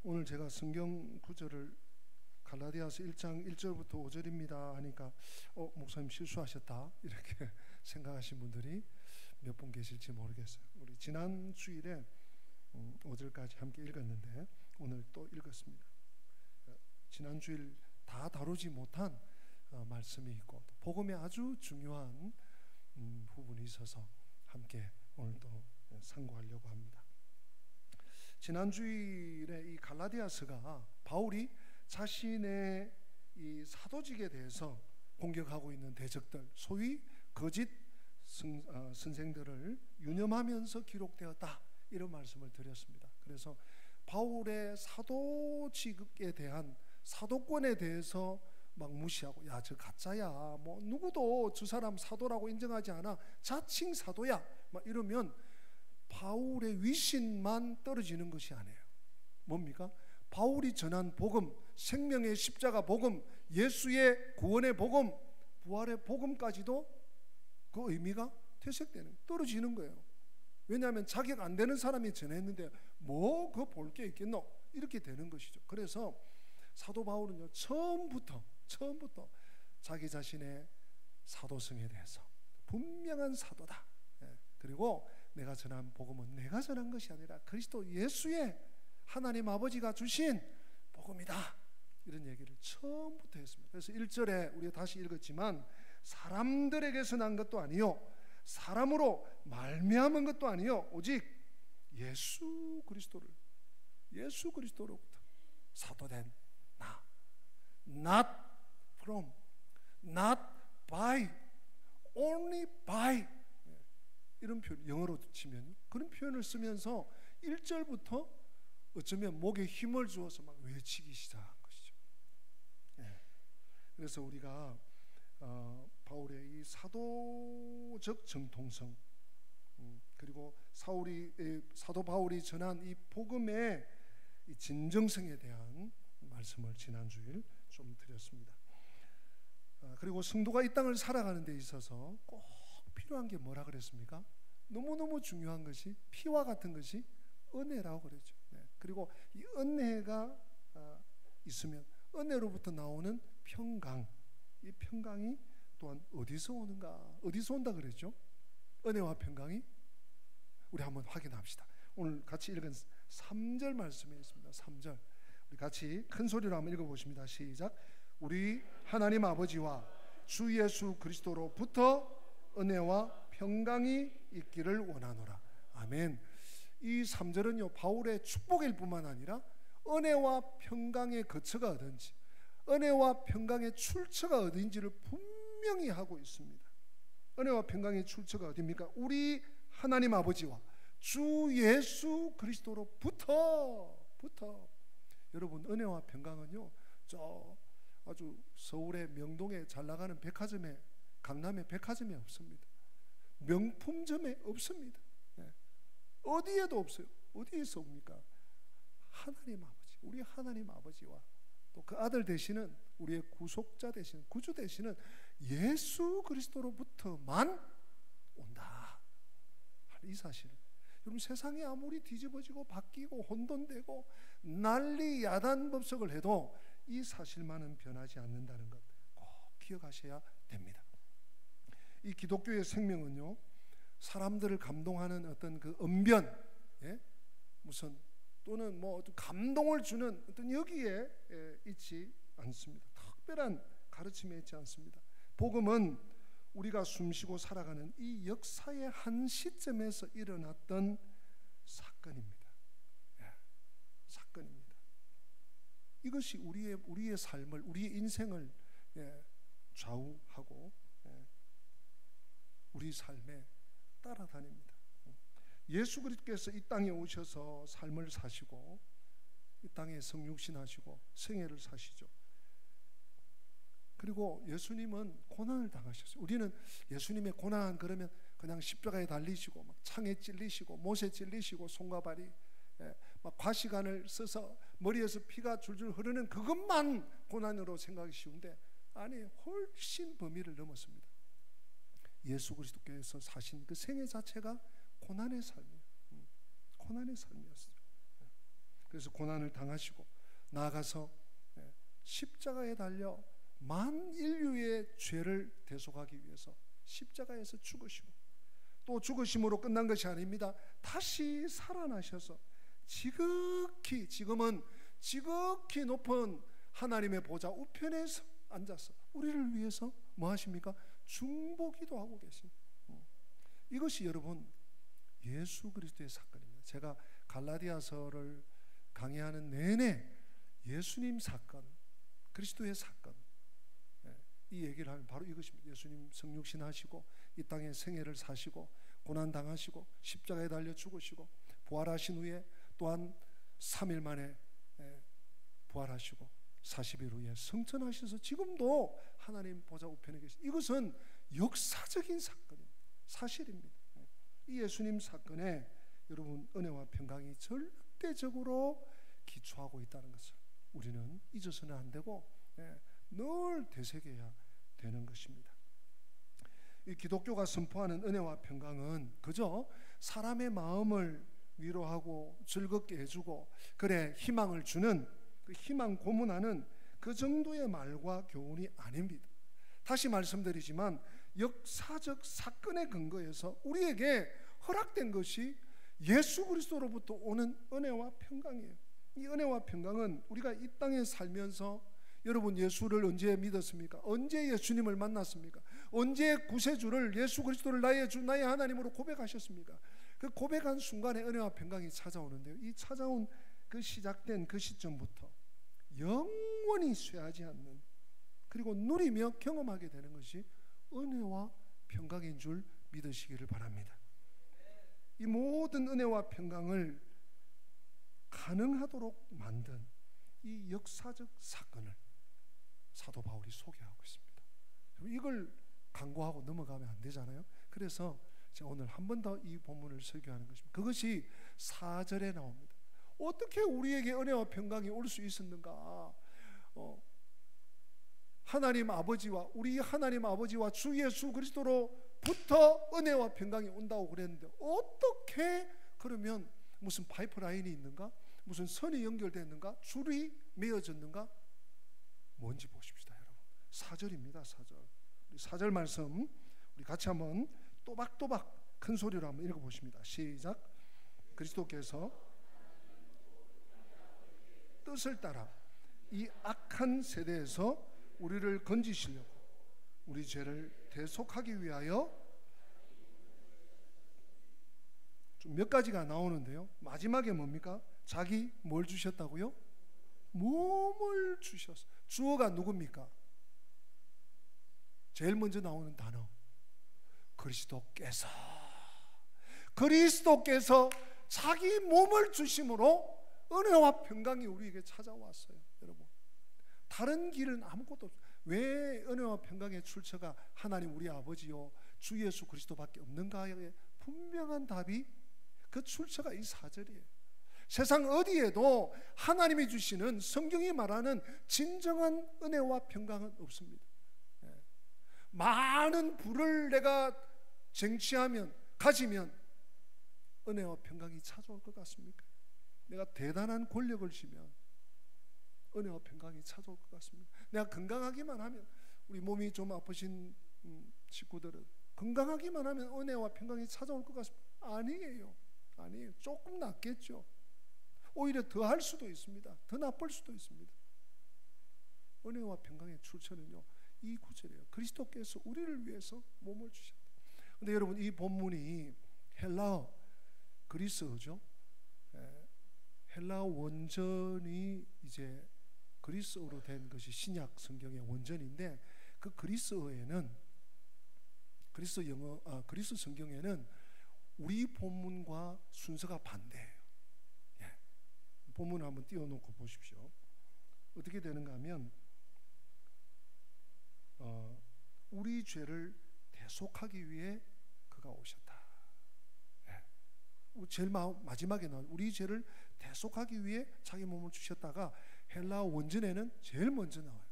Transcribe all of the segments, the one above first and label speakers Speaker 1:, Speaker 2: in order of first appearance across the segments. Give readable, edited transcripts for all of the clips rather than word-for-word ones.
Speaker 1: 오늘 제가 성경 구절을 갈라디아서 1장 1절부터 5절입니다 하니까 목사님 실수하셨다 이렇게 생각하신 분들이 몇 분 계실지 모르겠어요. 우리 지난 주일에 5절까지 함께 읽었는데 오늘 또 읽었습니다. 지난 주일 다 다루지 못한 말씀이 있고 또 복음에 아주 중요한 부분이 있어서 함께 오늘도 상고하려고 합니다. 지난 주일에 이 갈라디아서가 바울이 자신의 이 사도직에 대해서 공격하고 있는 대적들, 소위 거짓 선생들을 유념하면서 기록되었다 이런 말씀을 드렸습니다. 그래서 바울의 사도직에 대한 사도권에 대해서 막 무시하고 야 저 가짜야, 뭐 누구도 저 사람 사도라고 인정하지 않아, 자칭 사도야 막 이러면 바울의 위신만 떨어지는 것이 아니에요. 뭡니까? 바울이 전한 복음, 생명의 십자가 복음, 예수의 구원의 복음, 부활의 복음까지도 그 의미가 퇴색되는, 떨어지는 거예요. 왜냐하면 자격 안 되는 사람이 전했는데 뭐 그 볼 게 있겠노? 이렇게 되는 것이죠. 그래서 사도 바울은요 처음부터 자기 자신의 사도성에 대해서 분명한 사도다. 그리고 내가 전한 복음은 내가 전한 것이 아니라 그리스도 예수의 하나님 아버지가 주신 복음이다. 이런 얘기를 처음부터 했습니다. 그래서 1절에 우리가 다시 읽었지만 사람들에게서 난 것도 아니요 사람으로 말미암은 것도 아니요 오직 예수 그리스도로부터 사도된 나, not from, not by, only by, 이런 표현, 영어로 치면 그런 표현을 쓰면서 1절부터 어쩌면 목에 힘을 주어서 막 외치기 시작한 것이죠. 그래서 우리가 바울의 이 사도적 정통성, 그리고 사도 바울이 전한 이 복음의 이 진정성에 대한 말씀을 지난주일 좀 드렸습니다. 그리고 성도가 이 땅을 살아가는 데 있어서 꼭 필요한 게 뭐라 그랬습니까? 너무너무 중요한 것이 피와 같은 것이 은혜라고 그랬죠. 그리고 이 은혜가 있으면 은혜로부터 나오는 평강, 이 평강이 또한 어디서 오는가? 어디서 온다 그랬죠? 은혜와 평강이 우리 한번 확인합시다. 오늘 같이 읽은 3절 말씀에 있습니다. 3절 우리 같이 큰 소리로 한번 읽어보십니다. 시작. 우리 하나님 아버지와 주 예수 그리스도로부터 은혜와 평강이 있기를 원하노라. 아멘. 이 3절은요 바울의 축복일 뿐만 아니라 은혜와 평강의 거처가 어딘지, 은혜와 평강의 출처가 어딘지를 분명히 하고 있습니다. 은혜와 평강의 출처가 어디입니까? 우리 하나님 아버지와 주 예수 그리스도로부터. 여러분 은혜와 평강은요 저 아주 서울의 명동에 잘 나가는 백화점에, 강남의 백화점에 없습니다. 명품점에 없습니다. 어디에도 없어요. 어디에서 옵니까? 하나님 아버지, 우리 하나님 아버지와 또 그 아들 되시는 우리의 구속자 되시는 구주 되시는 예수 그리스도로부터만 온다. 이 사실, 여러분 세상이 아무리 뒤집어지고 바뀌고 혼돈되고 난리 야단법석을 해도 이 사실만은 변하지 않는다는 것 꼭 기억하셔야 됩니다. 이 기독교의 생명은요 사람들을 감동하는 어떤 그 언변, 무슨 또는 뭐 감동을 주는 어떤 여기에 있지 않습니다. 특별한 가르침에 있지 않습니다. 복음은 우리가 숨쉬고 살아가는 이 역사의 한 시점에서 일어났던 사건입니다. 사건입니다. 이것이 우리의 삶을, 우리의 인생을 좌우하고 우리 삶에 따라다닙니다. 예수 그리스도께서 이 땅에 오셔서 삶을 사시고 이 땅에 성육신하시고 생애를 사시죠. 그리고 예수님은 고난을 당하셨어요. 우리는 예수님의 고난 그러면 그냥 십자가에 달리시고 막 창에 찔리시고 못에 찔리시고 손과 발이 막 과시간을 써서 머리에서 피가 줄줄 흐르는 그것만 고난으로 생각이 쉬운데 아니, 훨씬 범위를 넘었습니다. 예수 그리스도께서 사신 그 생애 자체가 고난의 삶이에요. 고난의 삶이었어요. 그래서 고난을 당하시고 나아가서 십자가에 달려 만 인류의 죄를 대속하기 위해서 십자가에서 죽으시고, 또 죽으심으로 끝난 것이 아닙니다. 다시 살아나셔서 지금은 지극히 높은 하나님의 보좌 우편에서 앉아서 우리를 위해서 뭐 하십니까? 중보기도 하고 계십니다. 이것이 여러분 예수 그리스도의 사건입니다. 제가 갈라디아서를 강의하는 내내 예수님 사건, 그리스도의 사건, 이 얘기를 하면 바로 이것입니다. 예수님 성육신 하시고 이 땅에 생애를 사시고 고난 당하시고 십자가에 달려 죽으시고 부활하신 후에 또한 3일 만에 부활하시고 40일 후에 승천하셔서 지금도 하나님 보좌 우편에 계신, 이것은 역사적인 사건입니다. 사실입니다. 이 예수님 사건에 여러분 은혜와 평강이 절대적으로 기초하고 있다는 것을 우리는 잊어서는 안 되고 늘 되새겨야 되는 것입니다. 이 기독교가 선포하는 은혜와 평강은 그저 사람의 마음을 위로하고 즐겁게 해주고 그래 희망을 주는 그 희망 고문하는 그 정도의 말과 교훈이 아닙니다. 다시 말씀드리지만 역사적 사건에 근거해서 우리에게 허락된 것이 예수 그리스도로부터 오는 은혜와 평강이에요. 이 은혜와 평강은 우리가 이 땅에 살면서 여러분 예수를 언제 믿었습니까? 언제 예수님을 만났습니까? 언제 구세주를 예수 그리스도를 나의 주 나의 하나님으로 고백하셨습니까? 그 고백한 순간에 은혜와 평강이 찾아오는데요, 이 찾아온 그 시작된 그 시점부터 영원히 쇠하지 않는, 그리고 누리며 경험하게 되는 것이 은혜와 평강인 줄 믿으시기를 바랍니다. 이 모든 은혜와 평강을 가능하도록 만든 이 역사적 사건을 사도 바울이 소개하고 있습니다. 이걸 간과하고 넘어가면 안 되잖아요. 그래서 제가 오늘 한 번 더 이 본문을 설교하는 것입니다. 그것이 4절에 나옵니다. 어떻게 우리에게 은혜와 평강이 올 수 있었는가? 하나님 아버지와 우리 하나님 아버지와 주 예수 그리스도로부터 은혜와 평강이 온다고 그랬는데 어떻게 그러면 무슨 파이프라인이 있는가? 무슨 선이 연결됐는가? 줄이 매어졌는가? 뭔지 보십시다, 여러분. 4절입니다. 4절. 우리 4절 말씀 우리 같이 한번 또박또박 큰 소리로 한번 읽어보십니다. 시작. 그리스도께서 뜻을 따라 이 악한 세대에서 우리를 건지시려고 우리 죄를 대속하기 위하여, 좀 몇 가지가 나오는데요, 마지막에 뭡니까? 자기 뭘 주셨다고요? 몸을 주셨어. 주어가 누굽니까? 제일 먼저 나오는 단어 그리스도께서 자기 몸을 주심으로 은혜와 평강이 우리에게 찾아왔어요. 여러분, 다른 길은 아무것도 없어요. 왜 은혜와 평강의 출처가 하나님 우리 아버지요 주 예수 그리스도밖에 없는가에 분명한 답이, 그 출처가 이 4절이에요. 세상 어디에도 하나님이 주시는, 성경이 말하는 진정한 은혜와 평강은 없습니다. 많은 부를 내가 쟁취하면, 가지면 은혜와 평강이 찾아올 것 같습니까? 내가 대단한 권력을 쥐면 은혜와 평강이 찾아올 것 같습니다. 내가 건강하기만 하면, 우리 몸이 좀 아프신 식구들은 건강하기만 하면 은혜와 평강이 찾아올 것 같습니다. 아니에요. 조금 낫겠죠. 오히려 더 할 수도 있습니다. 더 나쁠 수도 있습니다. 은혜와 평강의 출처는요, 이 구절이에요. 그리스도께서 우리를 위해서 몸을 주셨다. 근데 여러분, 이 본문이 헬라어, 그리스어죠. 헬라어 원전이 이제 그리스어로 된 것이 신약 성경의 원전인데, 그 그리스어에는, 그리스 성경에는 우리 본문과 순서가 반대예요. 본문을 한번 띄워놓고 보십시오. 어떻게 되는가 하면 우리 죄를 대속하기 위해 그가 오셨다. 제일 마지막에 나온 우리 죄를 대속하기 위해 자기 몸을 주셨다가 헬라어 원전에는 제일 먼저 나와요.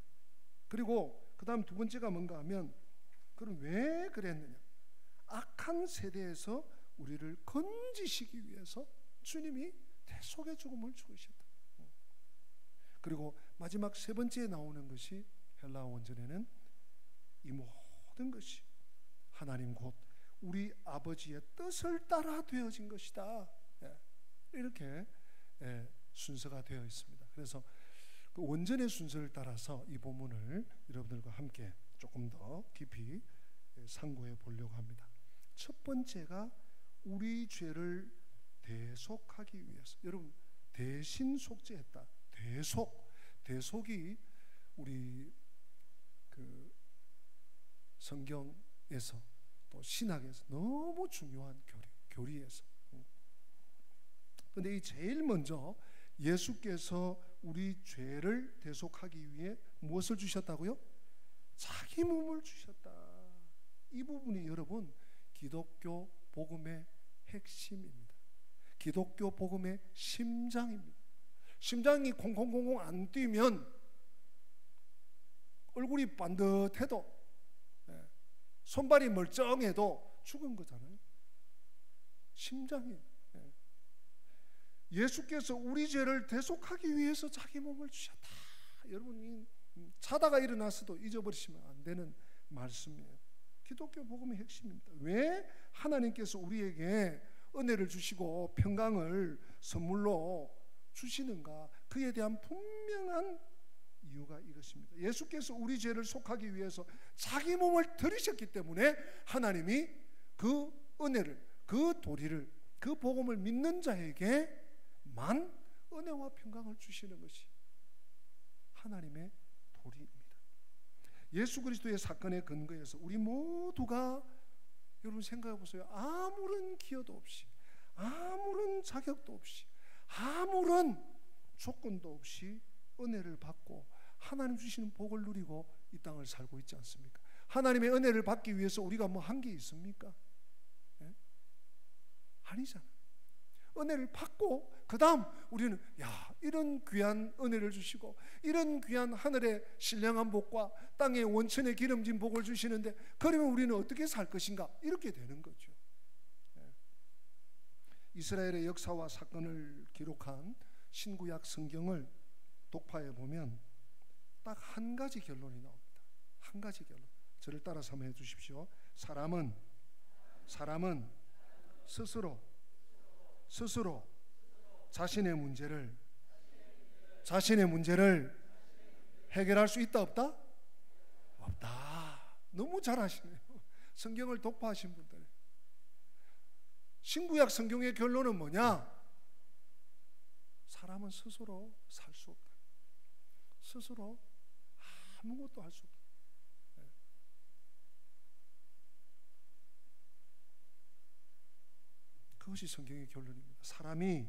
Speaker 1: 그리고 그 다음 두 번째가 뭔가 하면, 그럼 왜 그랬느냐? 악한 세대에서 우리를 건지시기 위해서 주님이 대속의 죽음을 죽으셨다. 그리고 마지막 세 번째에 나오는 것이 헬라어 원전에는 이 모든 것이 하나님 곧 우리 아버지의 뜻을 따라 되어진 것이다. 이렇게 순서가 되어 있습니다. 그래서 그 원전의 순서를 따라서 이 본문을 여러분들과 함께 조금 더 깊이 상고해 보려고 합니다. 첫 번째가 우리 죄를 대속하기 위해서. 여러분, 대신 속죄했다. 대속이 우리 그 성경에서 또 신학에서 너무 중요한 교리에서. 근데 이 제일 먼저 예수께서 우리 죄를 대속하기 위해 무엇을 주셨다고요? 자기 몸을 주셨다. 이 부분이 여러분 기독교 복음의 핵심입니다. 기독교 복음의 심장입니다. 심장이 콩콩콩콩 안 뛰면 얼굴이 반듯해도 손발이 멀쩡해도 죽은 거잖아요. 심장이에요. 예수께서 우리 죄를 대속하기 위해서 자기 몸을 주셨다. 여러분이 자다가 일어났어도 잊어버리시면 안 되는 말씀이에요. 기독교 복음의 핵심입니다. 왜 하나님께서 우리에게 은혜를 주시고 평강을 선물로 주시는가? 그에 대한 분명한 이유가 이것입니다. 예수께서 우리 죄를 속하기 위해서 자기 몸을 들이셨기 때문에 하나님이 그 은혜를, 그 도리를, 그 복음을 믿는 자에게만 은혜와 평강을 주시는 것이 하나님의 도리입니다. 예수 그리스도의 사건의 근거에서 우리 모두가 여러분 생각해 보세요. 아무런 기여도 없이, 아무런 자격도 없이, 아무런 조건도 없이 은혜를 받고 하나님 주시는 복을 누리고 이 땅을 살고 있지 않습니까? 하나님의 은혜를 받기 위해서 우리가 뭐 한 게 있습니까? 네? 아니잖아요. 은혜를 받고 그 다음 우리는 이런 귀한 은혜를 주시고 이런 귀한 하늘의 신령한 복과 땅의 원천의 기름진 복을 주시는데 그러면 우리는 어떻게 살 것인가? 이렇게 되는 거죠. 이스라엘의 역사와 사건을 기록한 신구약 성경을 독파해 보면 딱 한 가지 결론이 나옵니다. 한 가지 결론. 저를 따라서 한번 해주십시오. 사람은 스스로 자신의 문제를 해결할 수 있다 없다? 없다. 너무 잘하시네요. 성경을 독파하신 분들. 신구약 성경의 결론은 뭐냐? 사람은 스스로 살 수 없다. 스스로 아무것도 할 수 없다. 그것이 성경의 결론입니다. 사람이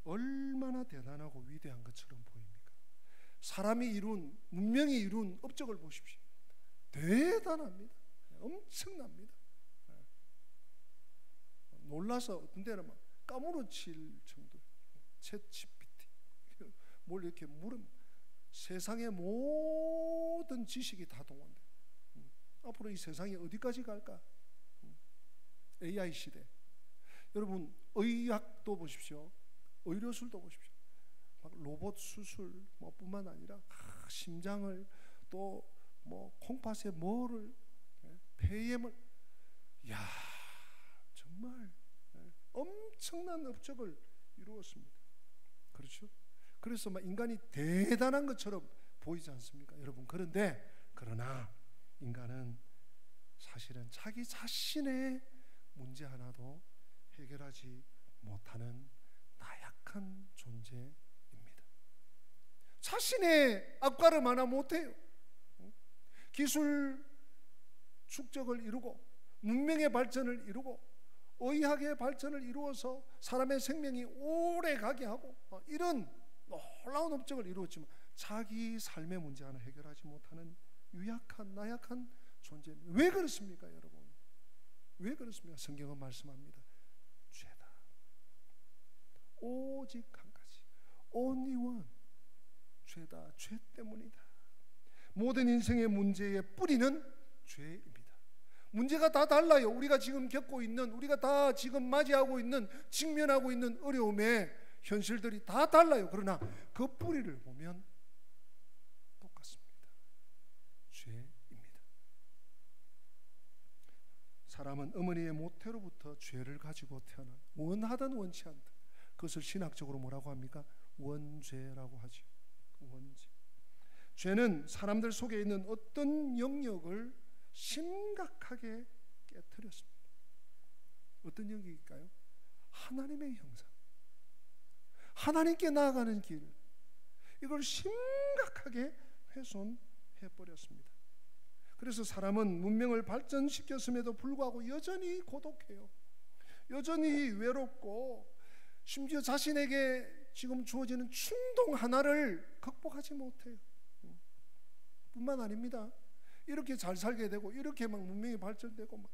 Speaker 1: 얼마나 대단하고 위대한 것처럼 보입니까? 사람이 이룬, 문명이 이룬 업적을 보십시오. 대단합니다. 엄청납니다. 놀라서 어떤 데는 막 까무러칠 정도. 챗GPT 뭘 이렇게 물으면 세상의 모든 지식이 다 동원돼. 앞으로 이 세상이 어디까지 갈까? AI 시대. 여러분 의학도 보십시오. 의료술도 보십시오. 막 로봇 수술 뿐만 아니라 심장을 또 뭐 콩팥에 뭐를 폐렴을 정말 엄청난 업적을 이루었습니다. 그렇죠? 그래서 막 인간이 대단한 것처럼 보이지 않습니까, 여러분? 그러나 인간은 사실은 자기 자신의 문제 하나도 해결하지 못하는 나약한 존재입니다. 자신의 앞가름 하나 못해요. 기술 축적을 이루고 문명의 발전을 이루고 의학의 발전을 이루어서 사람의 생명이 오래 가게 하고 이런 놀라운 업적을 이루었지만 자기 삶의 문제 하나 해결하지 못하는 유약한 나약한 존재입니다. 왜 그렇습니까, 여러분? 왜 그렇습니까? 성경은 말씀합니다. 죄다. 오직 한 가지. Only one. 죄다. 죄 때문이다. 모든 인생의 문제의 뿌리는 죄입니다. 문제가 다 달라요. 우리가 지금 겪고 있는, 우리가 다 지금 맞이하고 있는, 직면하고 있는 어려움의 현실들이 다 달라요. 그러나 그 뿌리를 보면 똑같습니다. 죄입니다. 사람은 어머니의 모태로부터 죄를 가지고 태어난, 원하든 원치 않든, 그것을 신학적으로 뭐라고 합니까? 원죄라고 하죠. 원죄. 죄는 사람들 속에 있는 어떤 영역을 심각하게 깨뜨렸습니다. 어떤 영역일까요? 하나님의 형상, 하나님께 나아가는 길, 이걸 심각하게 훼손해 버렸습니다. 그래서 사람은 문명을 발전시켰음에도 불구하고 여전히 고독해요. 여전히 외롭고, 심지어 자신에게 지금 주어지는 충동 하나를 극복하지 못해요. 뿐만 아닙니다. 이렇게 잘 살게 되고, 이렇게 막 문명이 발전되고, 막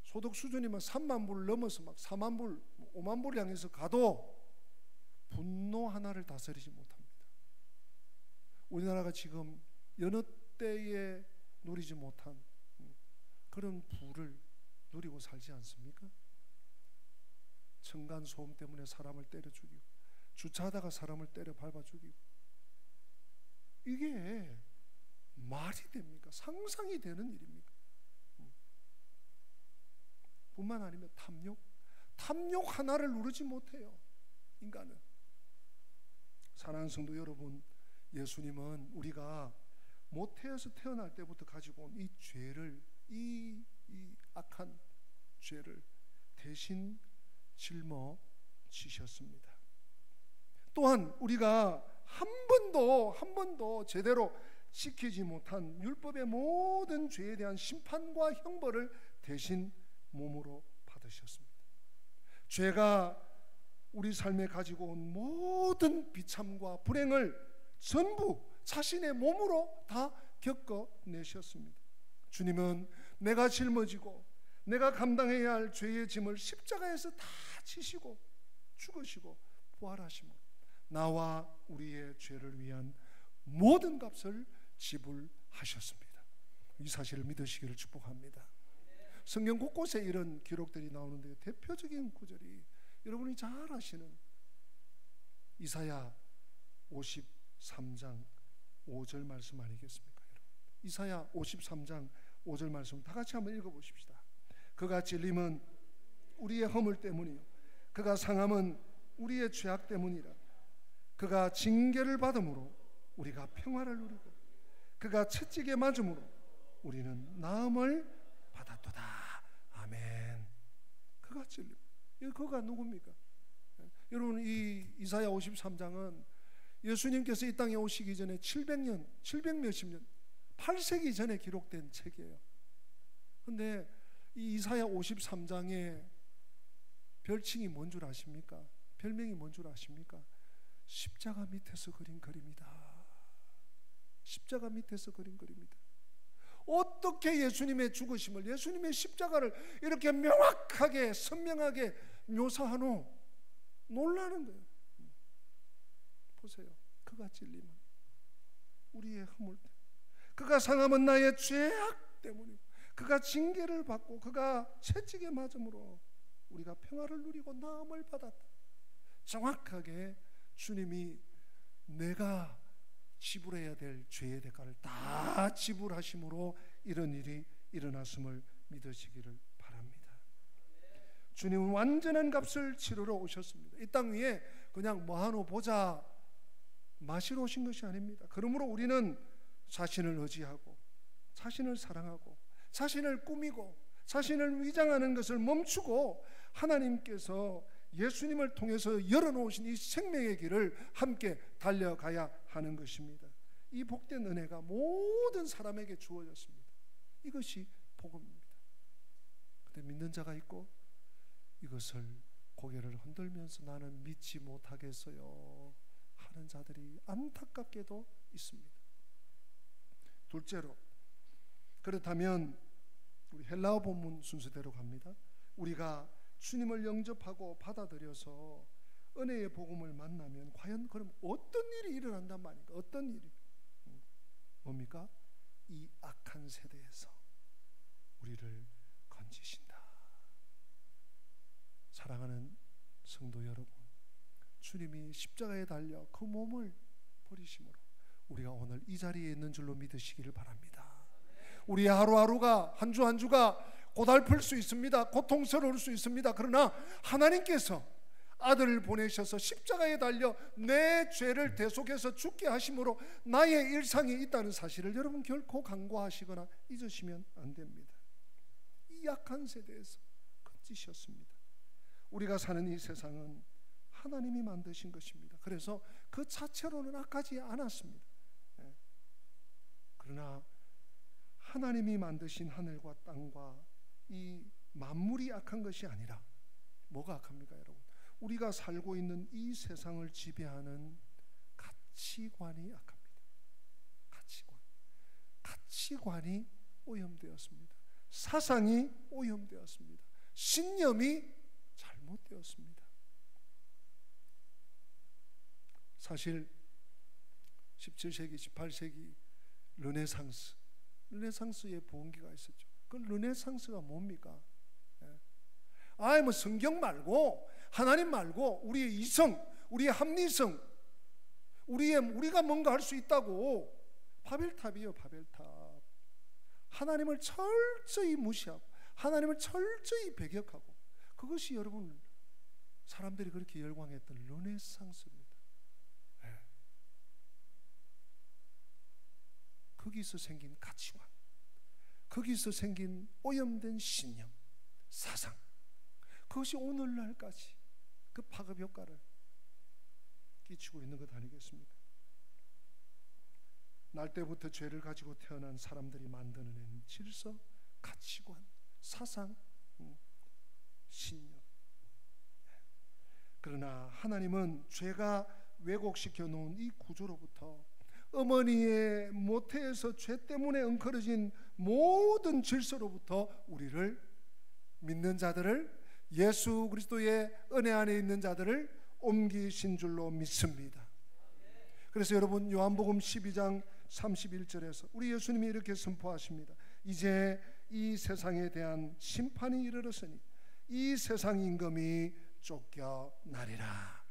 Speaker 1: 소득 수준이 막 3만 불 넘어서 막 4만 불, 5만 불 향해서 가도 분노 하나를 다스리지 못합니다. 우리나라가 지금 여느 때에 누리지 못한 그런 부를 누리고 살지 않습니까? 층간소음 때문에 사람을 때려 죽이고, 주차하다가 사람을 때려 밟아 죽이고, 이게 말이 됩니까? 상상이 되는 일입니까? 뿐만 아니라 탐욕 하나를 누르지 못해요. 인간은. 사랑하는 성도 여러분, 예수님은 우리가 모태에서 태어날 때부터 가지고 온 이 죄를, 이 악한 죄를 대신 짊어지셨습니다. 또한 우리가 한 번도 제대로 지키지 못한 율법의 모든 죄에 대한 심판과 형벌을 대신 몸으로 받으셨습니다. 죄가 우리 삶에 가지고 온 모든 비참과 불행을 전부 자신의 몸으로 다 겪어내셨습니다. 주님은 내가 짊어지고 내가 감당해야 할 죄의 짐을 십자가에서 다 지시고 죽으시고 부활하심으로 나와 우리의 죄를 위한 모든 값을 지불하셨습니다. 이 사실을 믿으시기를 축복합니다. 성경 곳곳에 이런 기록들이 나오는데, 대표적인 구절이 여러분이 잘 아시는 이사야 53장 5절 말씀 아니겠습니까? 여러분, 이사야 53장 5절 말씀 다 같이 한번 읽어보십시다. 그가 찔림은 우리의 허물 때문이요 그가 상함은 우리의 죄악 때문이라. 그가 징계를 받음으로 우리가 평화를 누리고 그가 채찍에 맞음으로 우리는 나음을 받았도다. 아멘. 그가 찔림. 그가 누굽니까? 여러분, 이 이사야 53장은 예수님께서 이 땅에 오시기 전에 700년, 700몇십 년, 8세기 전에 기록된 책이에요. 그런데 이 이사야 53장의 별칭이 뭔 줄 아십니까? 별명이 뭔 줄 아십니까? 십자가 밑에서 그린 그림이다. 십자가 밑에서 그린 그림이다. 어떻게 예수님의 죽으심을, 예수님의 십자가를 이렇게 명확하게 선명하게 묘사하노? 놀라는 거예요. 보세요. 그가 찔림은 우리의 허물 때문에, 그가 상함은 나의 죄악 때문이고 그가 징계를 받고 그가 채찍에 맞음으로 우리가 평화를 누리고 나음을 받았다. 정확하게 주님이 내가 지불해야 될 죄의 대가를 다 지불하심으로 이런 일이 일어났음을 믿으시기를 바랍니다. 주님은 완전한 값을 치르러 오셨습니다. 이 땅 위에 그냥 뭐하노 보자 마시러 오신 것이 아닙니다. 그러므로 우리는 자신을 의지하고 자신을 사랑하고 자신을 꾸미고 자신을 위장하는 것을 멈추고 하나님께서 예수님을 통해서 열어놓으신 이 생명의 길을 함께 달려가야 하는 것입니다. 이 복된 은혜가 모든 사람에게 주어졌습니다. 이것이 복음입니다. 그런데 믿는 자가 있고 이것을 고개를 흔들면서 나는 믿지 못하겠어요 하는 자들이 안타깝게도 있습니다. 둘째로, 그렇다면 우리 헬라어 본문 순서대로 갑니다. 우리가 주님을 영접하고 받아들여서 은혜의 복음을 만나면 과연 그럼 어떤 일이 일어난단 말입니까? 어떤 일이? 뭡니까? 이 악한 세대에서 우리를 건지신다. 사랑하는 성도 여러분, 주님이 십자가에 달려 그 몸을 버리심으로 우리가 오늘 이 자리에 있는 줄로 믿으시기를 바랍니다. 우리의 하루하루가, 한 주 한 주가 고달플 수 있습니다. 고통스러울 수 있습니다. 그러나 하나님께서 아들을 보내셔서 십자가에 달려 내 죄를 대속해서 죽게 하심으로 나의 일상이 있다는 사실을 여러분 결코 간과하시거나 잊으시면 안 됩니다. 이 약한 세대에서 건지셨습니다. 우리가 사는 이 세상은 하나님이 만드신 것입니다. 그래서 그 자체로는 악하지 않았습니다. 그러나 하나님이 만드신 하늘과 땅과 이 만물이 악한 것이 아니라 뭐가 악합니까, 여러분? 우리가 살고 있는 이 세상을 지배하는 가치관이 악합니다. 가치관이 오염되었습니다. 사상이 오염되었습니다. 신념이 잘못되었습니다. 사실 17세기, 18세기 르네상스의 부흥기가 있었죠. 그 르네상스가 뭡니까? 뭐 성경 말고 하나님 말고 우리의 이성, 우리의 합리성, 우리가 뭔가 할 수 있다고. 바벨탑이에요. 바벨탑. 하나님을 철저히 무시하고 하나님을 철저히 배격하고, 그것이 여러분 사람들이 그렇게 열광했던 르네상스입니다. 거기서 생긴 가치관, 거기서 생긴 오염된 신념, 사상, 그것이 오늘날까지 그 파급 효과를 끼치고 있는 것 아니겠습니까? 날 때부터 죄를 가지고 태어난 사람들이 만드는 질서, 가치관, 사상, 신념. 그러나 하나님은 죄가 왜곡시켜 놓은 이 구조로부터, 어머니의 모태에서 죄 때문에 엉클어진 모든 질서로부터 우리를, 믿는 자들을, 예수 그리스도의 은혜 안에 있는 자들을 옮기신 줄로 믿습니다. 그래서 여러분, 요한복음 12장 31절에서 우리 예수님이 이렇게 선포하십니다. 이제 이 세상에 대한 심판이 이르렀으니 이 세상 임금이 쫓겨나리라.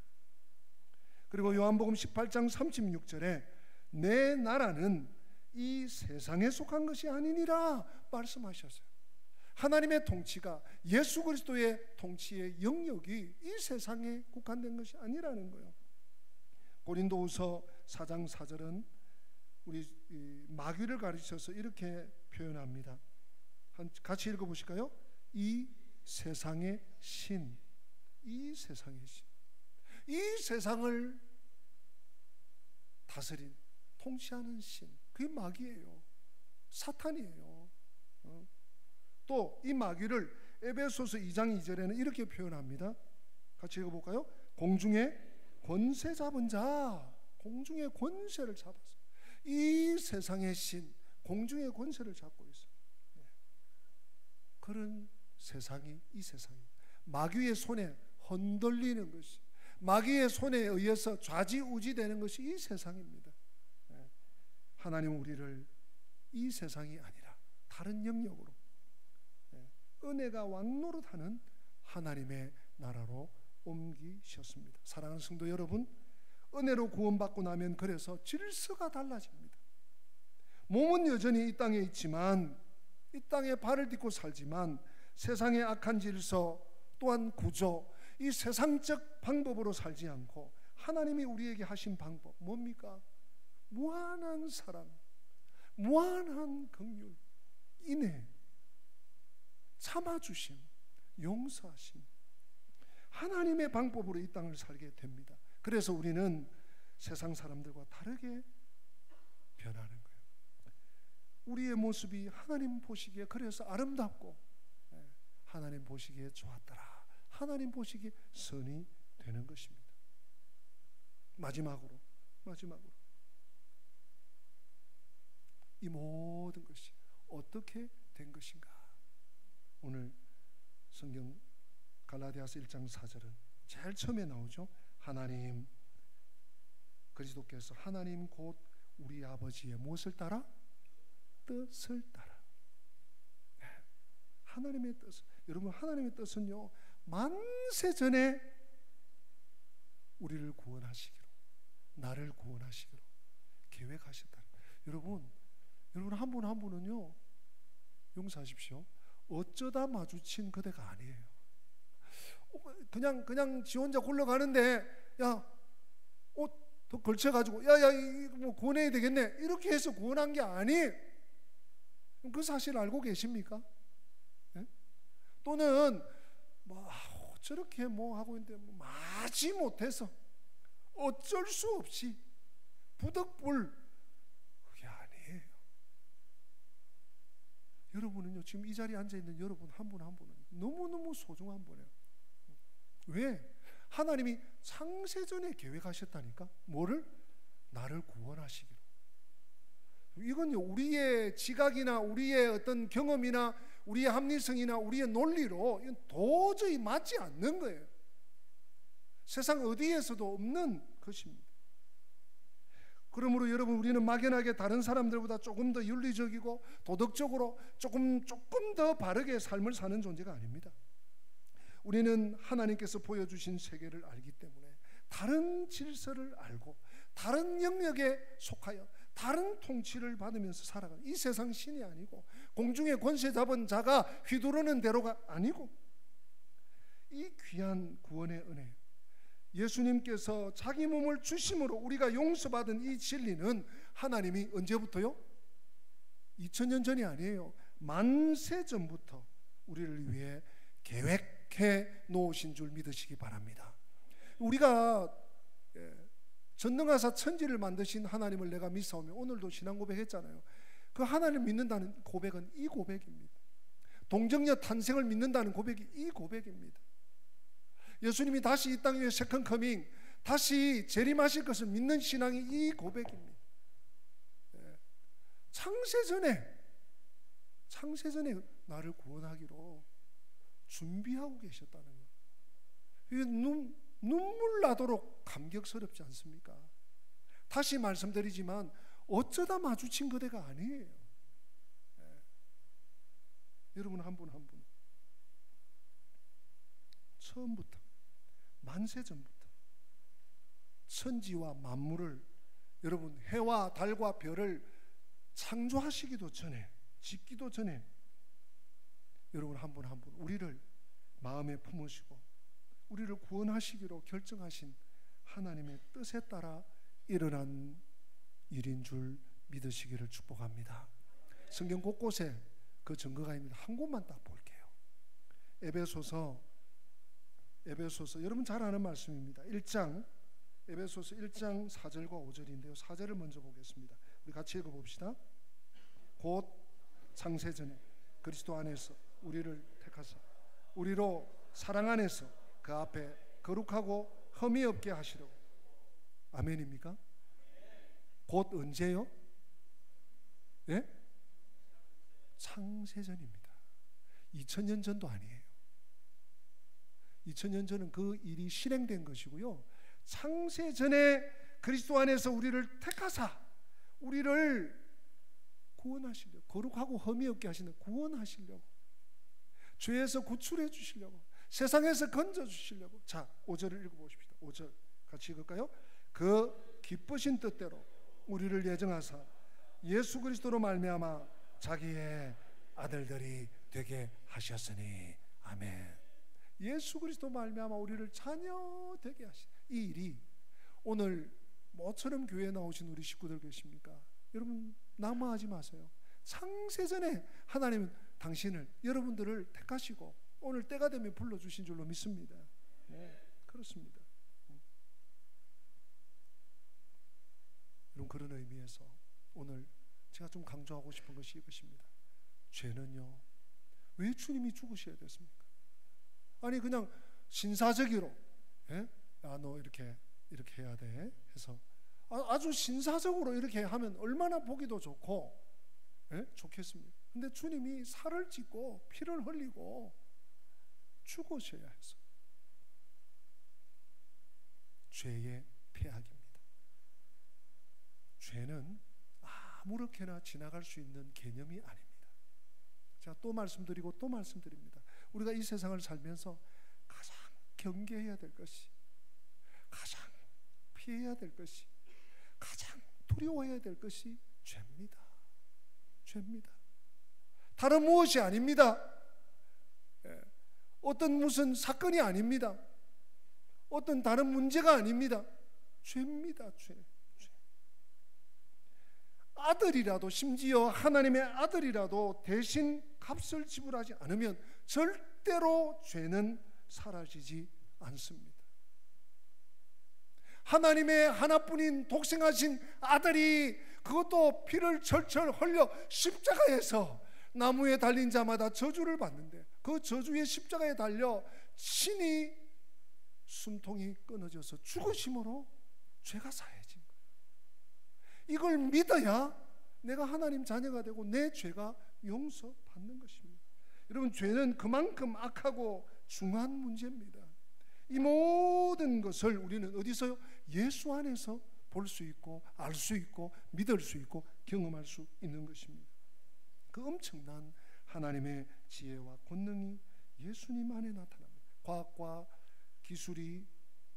Speaker 1: 그리고 요한복음 18장 36절에 내 나라는 이 세상에 속한 것이 아니니라 말씀하셨어요. 하나님의 통치가, 예수 그리스도의 통치의 영역이 이 세상에 국한된 것이 아니라는 거예요. 고린도후서 4장 4절은 우리 마귀를 가르쳐서 이렇게 표현합니다. 같이 읽어보실까요? 이 세상의 신, 이 세상의 신, 이 세상을 다스린, 통치하는 신, 그게 마귀예요. 사탄이에요. 또 이 마귀를 에베소서 2장 2절에는 이렇게 표현합니다. 같이 읽어볼까요? 공중의 권세 잡은 자, 공중의 권세를 잡았어요. 이 세상의 신, 공중의 권세를 잡고 있어요. 그런 세상이 이 세상입니다. 마귀의 손에 흔들리는 것이, 마귀의 손에 의해서 좌지우지되는 것이 이 세상입니다. 하나님은 우리를 이 세상이 아니라 다른 영역으로, 은혜가 왕노릇하는 하나님의 나라로 옮기셨습니다. 사랑하는 성도 여러분, 은혜로 구원받고 나면 그래서 질서가 달라집니다. 몸은 여전히 이 땅에 있지만, 이 땅에 발을 딛고 살지만, 세상의 악한 질서 또한 구조, 이 세상적 방법으로 살지 않고 하나님이 우리에게 하신 방법 뭡니까? 무한한 사랑, 무한한 긍휼, 인애, 참아주심, 용서하심, 하나님의 방법으로 이 땅을 살게 됩니다. 그래서 우리는 세상 사람들과 다르게 변하는 거예요. 우리의 모습이 하나님 보시기에 그래서 아름답고, 하나님 보시기에 좋았더라, 하나님 보시기에 선이 되는 것입니다. 마지막으로 이 모든 것이 어떻게 된 것인가? 오늘 성경 갈라디아서 1장 4절은 제일 처음에 나오죠. 하나님, 그리스도께서 하나님 곧 우리 아버지의 무엇을 따라? 뜻을 따라. 하나님의 뜻. 여러분, 하나님의 뜻은요, 만세 전에 우리를 구원하시기로, 나를 구원하시기로 계획하셨다. 여러분 한 분 한 분은요, 용서하십시오, 어쩌다 마주친 그대가 아니에요. 그냥 지 혼자 굴러가는데 옷 더 걸쳐가지고 이거 뭐 구원해야 되겠네 이렇게 해서 구원한 게 아니에요. 그 사실 알고 계십니까? 네? 또는 뭐 저렇게 뭐 하고 있는데 마지 못해서 어쩔 수 없이 부득불, 그게 아니에요. 여러분은요, 지금 이 자리에 앉아있는 여러분 한 분 한 분은 너무너무 소중한 분이에요. 왜? 하나님이 창세전에 계획하셨다니까. 뭐를? 나를 구원하시기로. 이건요, 우리의 지각이나 우리의 어떤 경험이나 우리의 합리성이나 우리의 논리로 이건 도저히 맞지 않는 거예요. 세상 어디에서도 없는 것입니다. 그러므로 여러분, 우리는 막연하게 다른 사람들보다 조금 더 윤리적이고 도덕적으로 조금 더 바르게 삶을 사는 존재가 아닙니다. 우리는 하나님께서 보여주신 세계를 알기 때문에 다른 질서를 알고 다른 영역에 속하여 다른 통치를 받으면서 살아가는, 이 세상 신이 아니고 공중의 권세 잡은 자가 휘두르는 대로가 아니고, 이 귀한 구원의 은혜, 예수님께서 자기 몸을 주심으로 우리가 용서받은 이 진리는 하나님이 언제부터요? 2000년 전이 아니에요. 만세 전부터 우리를 위해 계획해 놓으신 줄 믿으시기 바랍니다. 우리가 전능하사 천지를 만드신 하나님을 내가 믿사오며, 오늘도 신앙 고백했잖아요. 그 하나님을 믿는다는 고백은 이 고백입니다. 동정녀 탄생을 믿는다는 고백이 이 고백입니다. 예수님이 다시 이 땅 위에 세컨 커밍, 다시 재림하실 것을 믿는 신앙이 이 고백입니다. 창세전에 나를 구원하기로 준비하고 계셨다는 거예요. 이게 눈물 나도록 감격스럽지 않습니까? 다시 말씀드리지만 어쩌다 마주친 그대가 아니에요. 여러분 한 분 한 분 처음부터, 만세 전부터 천지와 만물을, 여러분 해와 달과 별을 창조하시기도 전에, 짓기도 전에 여러분 한 분 한 분 우리를 마음에 품으시고 우리를 구원하시기로 결정하신 하나님의 뜻에 따라 일어난 일인 줄 믿으시기를 축복합니다. 성경 곳곳에 그 증거가 있습니다. 한 곳만 딱 볼게요. 에베소서 여러분 잘 아는 말씀입니다. 에베소서 1장 4절과 5절인데요. 4절을 먼저 보겠습니다. 우리 같이 읽어봅시다. 곧 창세전에 그리스도 안에서 우리를 택하사 우리로 사랑 안에서 그 앞에 거룩하고 흠이 없게 하시려고. 아멘입니까? 곧 언제요? 예? 창세전입니다. 2000년 전도 아니에요. 2000년 전은 그 일이 실행된 것이고요. 창세전에 그리스도 안에서 우리를 택하사 우리를 구원하시려고, 거룩하고 흠이 없게 하시는, 구원하시려고, 죄에서 구출해 주시려고, 세상에서 건져 주시려고. 자, 5절을 읽어보십시다. 5절 같이 읽을까요? 그 기쁘신 뜻대로 우리를 예정하사 예수 그리스도로 말미암아 자기의 아들들이 되게 하셨으니. 아멘. 예수 그리스도 말미암아 우리를 자녀 되게 하신 이 일이, 오늘 모처럼 교회에 나오신 우리 식구들 계십니까? 여러분 낙마하지 마세요. 창세전에 하나님은 당신을, 여러분들을 택하시고 오늘 때가 되면 불러주신 줄로 믿습니다. 네, 그렇습니다. 여러분, 그런 의미에서 오늘 제가 좀 강조하고 싶은 것이 이것입니다. 죄는요, 왜 주님이 죽으셔야 됐습니까? 아니 그냥 신사적으로 너 이렇게 해야 돼 해서 아주 신사적으로 이렇게 하면 얼마나 보기도 좋고 좋겠습니다. 근데 주님이 살을 찢고 피를 흘리고 죽으셔야 해서 죄의 폐악입니다. 죄는 아무렇게나 지나갈 수 있는 개념이 아닙니다. 제가 또 말씀드리고 또 말씀드립니다. 우리가 이 세상을 살면서 가장 경계해야 될 것이, 가장 피해야 될 것이, 가장 두려워해야 될 것이 죄입니다. 죄입니다. 다른 무엇이 아닙니다. 어떤 무슨 사건이 아닙니다. 어떤 다른 문제가 아닙니다. 죄입니다. 죄. 아들이라도, 심지어 하나님의 아들이라도 대신 값을 지불하지 않으면 절대로 죄는 사라지지 않습니다. 하나님의 하나뿐인 독생하신 아들이 그것도 피를 철철 흘려 십자가에서 나무에 달린 자마다 저주를 받는데, 그 저주의 십자가에 달려 신이 숨통이 끊어져서 죽으심으로 죄가 사해진 거예요. 이걸 믿어야 내가 하나님 자녀가 되고 내 죄가 용서받는 것입니다. 여러분, 죄는 그만큼 악하고 중요한 문제입니다. 이 모든 것을 우리는 어디서요? 예수 안에서 볼 수 있고 알 수 있고 믿을 수 있고 경험할 수 있는 것입니다. 그 엄청난 하나님의 지혜와 권능이 예수님 안에 나타납니다. 과학과 기술이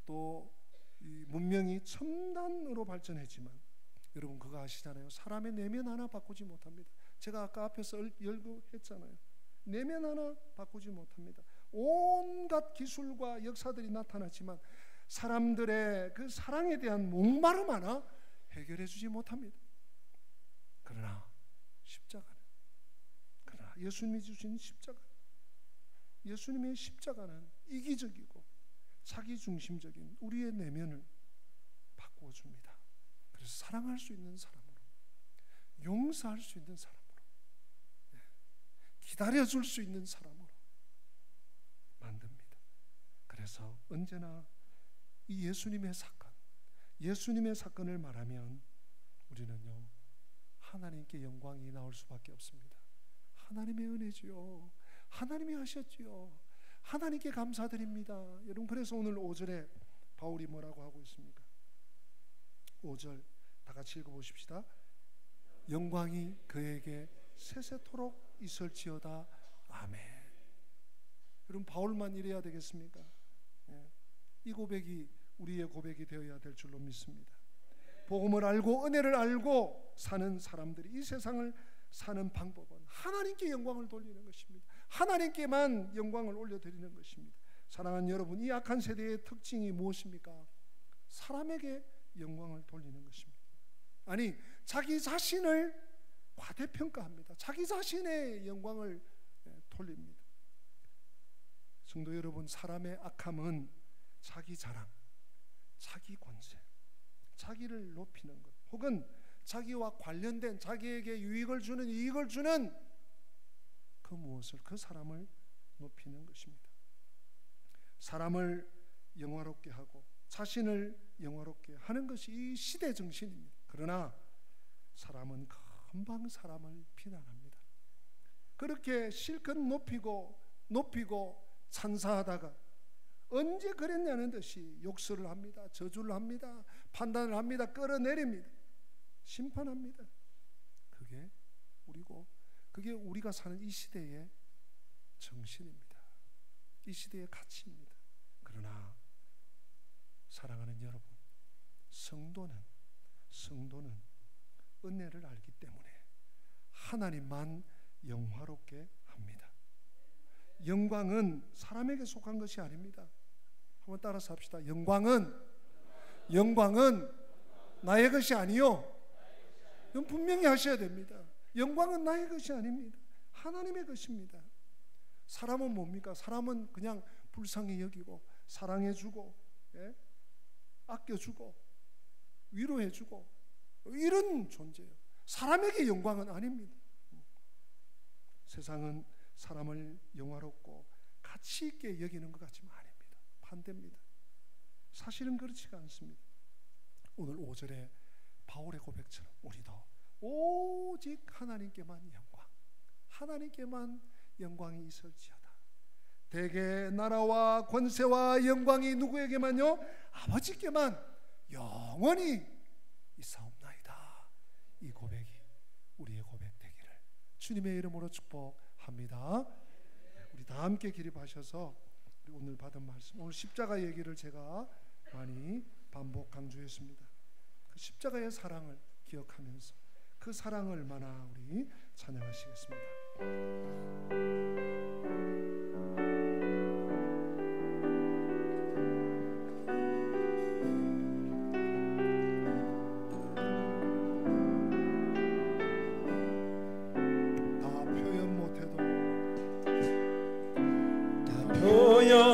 Speaker 1: 또 이 문명이 첨단으로 발전했지만 여러분 그거 아시잖아요. 사람의 내면 하나 바꾸지 못합니다. 제가 아까 앞에서 열거했잖아요. 내면 하나 바꾸지 못합니다. 온갖 기술과 역사들이 나타났지만 사람들의 그 사랑에 대한 목마름 하나 해결해 주지 못합니다. 그러나 예수님이 주신 십자가, 예수님의 십자가는 이기적이고 자기중심적인 우리의 내면을 바꾸어 줍니다. 그래서 사랑할 수 있는 사람으로, 용서할 수 있는 사람으로, 기다려줄 수 있는 사람으로 만듭니다. 그래서 언제나 이 예수님의 사건을 말하면 우리는요, 하나님께 영광이 나올 수밖에 없습니다. 하나님의 은혜지요. 하나님이 하셨지요. 하나님께 감사드립니다. 여러분, 그래서 오늘 5절에 바울이 뭐라고 하고 있습니까? 5절 다 같이 읽어보십시다. 영광이 그에게 세세토록 있을지어다. 아멘. 여러분, 바울만 이래야 되겠습니까? 이 고백이 우리의 고백이 되어야 될 줄로 믿습니다. 복음을 알고 은혜를 알고 사는 사람들이 이 세상을 사는 방법은 하나님께 영광을 돌리는 것입니다. 하나님께만 영광을 올려드리는 것입니다. 사랑하는 여러분, 이 악한 세대의 특징이 무엇입니까? 사람에게 영광을 돌리는 것입니다. 아니, 자기 자신을 과대평가합니다. 자기 자신의 영광을 돌립니다. 성도 여러분, 사람의 악함은 자기 자랑, 자기 권세, 자기를 높이는 것, 혹은 자기와 관련된 자기에게 유익을 주는, 이익을 주는 그 무엇을, 그 사람을 높이는 것입니다. 사람을 영화롭게 하고 자신을 영화롭게 하는 것이 이 시대 정신입니다. 그러나 사람은 금방 사람을 비난합니다. 그렇게 실컷 높이고 찬사하다가 언제 그랬냐는 듯이 욕설을 합니다. 저주를 합니다. 판단을 합니다. 끌어내립니다. 심판합니다. 그게 우리고, 그게 우리가 사는 이 시대의 정신입니다. 이 시대의 가치입니다. 그러나 사랑하는 여러분, 성도는 은혜를 알기 때문에 하나님만 영화롭게 합니다. 영광은 사람에게 속한 것이 아닙니다. 한번 따라서 합시다. 영광은 나의 것이 아니요. 이건 분명히 하셔야 됩니다. 영광은 나의 것이 아닙니다. 하나님의 것입니다. 사람은 뭡니까? 사람은 그냥 불쌍히 여기고 사랑해주고, 아껴주고 위로해주고 이런 존재예요. 사람에게 영광은 아닙니다. 세상은 사람을 영화롭고 가치 있게 여기는 것 같지만 아닙니다. 반대입니다. 사실은 그렇지가 않습니다. 오늘 5절에 바울의 고백처럼 우리도 오직 하나님께만 영광, 하나님께만 영광이 있을지어다. 대개 나라와 권세와 영광이 누구에게만요? 아버지께만 영원히 있사옵나이다. 이 고백이 우리의 고백 되기를 주님의 이름으로 축복합니다. 우리 다 함께 기립하셔서 우리 오늘 받은 말씀, 오늘 십자가 얘기를 제가 많이 반복 강조했습니다. 그 십자가의 사랑을 기억하면서 그 사랑을 얼마나 우리 찬양하시겠습니다.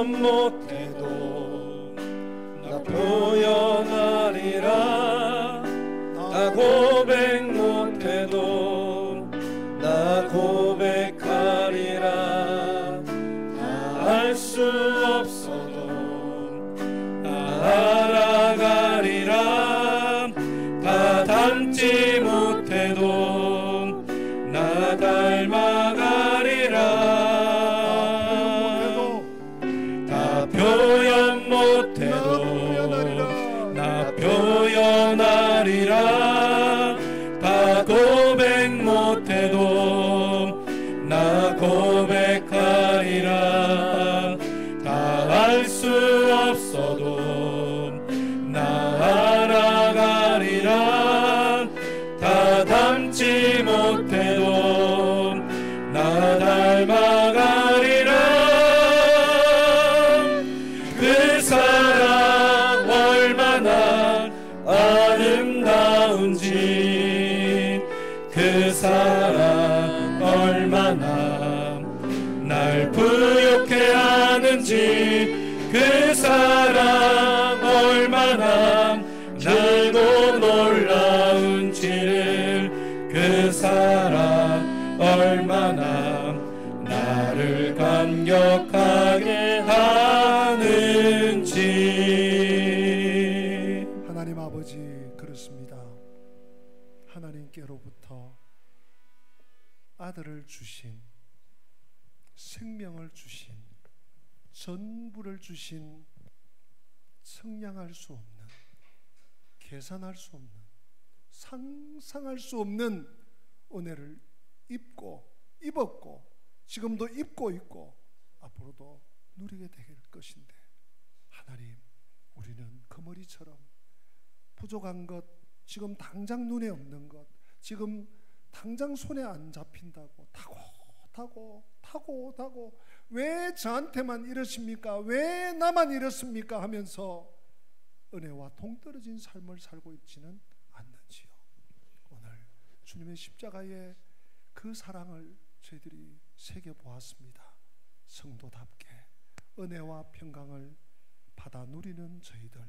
Speaker 2: 못해도 나 표현하리라. 나 고백 못해도 나 고백하리라. 다 알 수 없어도 나 알아가리라. 다 닮지 못해도 나 닮아가리라. 표현 못해도 나 표현하리라. 다 고백 못해도 나 고백하리라. 다 알 수 없어도 나 알아가리라. 다 닮지 못해도 나 닮아가리라. 그 사랑 얼마나 아름다운지, 그 사랑 얼마나 날 부욕해 하는지, 그 사랑 얼마나 날고 놀라운지를, 그 사랑 얼마나 나를 감격하게 하는지.
Speaker 1: 하나님 아버지, 그렇습니다. 하나님께로부터 아들을 주신, 생명을 주신, 전부를 주신, 측량할 수 없는, 계산할 수 없는, 상상할 수 없는 은혜를 입었고 지금도 입고 있고 앞으로도 누리게 될 것인데, 하나님, 우리는 그 머리처럼 부족한 것, 지금 당장 눈에 없는 것, 지금 당장 손에 안 잡힌다고 타고 왜 저한테만 이러십니까? 왜 나만 이렇습니까? 하면서 은혜와 동떨어진 삶을 살고 있지는 않는지요. 오늘 주님의 십자가의 그 사랑을 저희들이 새겨보았습니다. 성도답게 은혜와 평강을 받아 누리는 저희들,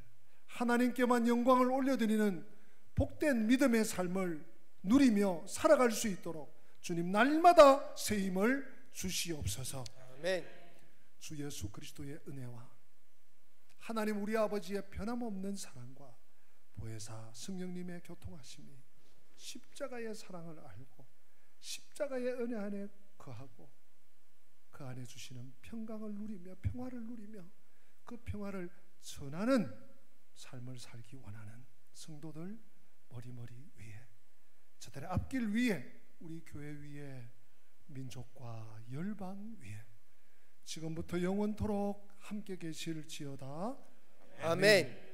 Speaker 1: 하나님께만 영광을 올려드리는 복된 믿음의 삶을 누리며 살아갈 수 있도록 주님 날마다 새 힘을 주시옵소서.
Speaker 2: 아멘.
Speaker 1: 주 예수 그리스도의 은혜와 하나님 우리 아버지의 변함없는 사랑과 보혜사 성령님의 교통하심이, 십자가의 사랑을 알고 십자가의 은혜 안에 거하고 그 안에 주시는 평강을 누리며 평화를 누리며 그 평화를 전하는 삶을 살기 원하는 성도들 머리머리 위에, 저들의 앞길 위에, 우리 교회 위에, 민족과 열방 위에 지금부터 영원토록 함께 계실지어다.
Speaker 2: 아멘.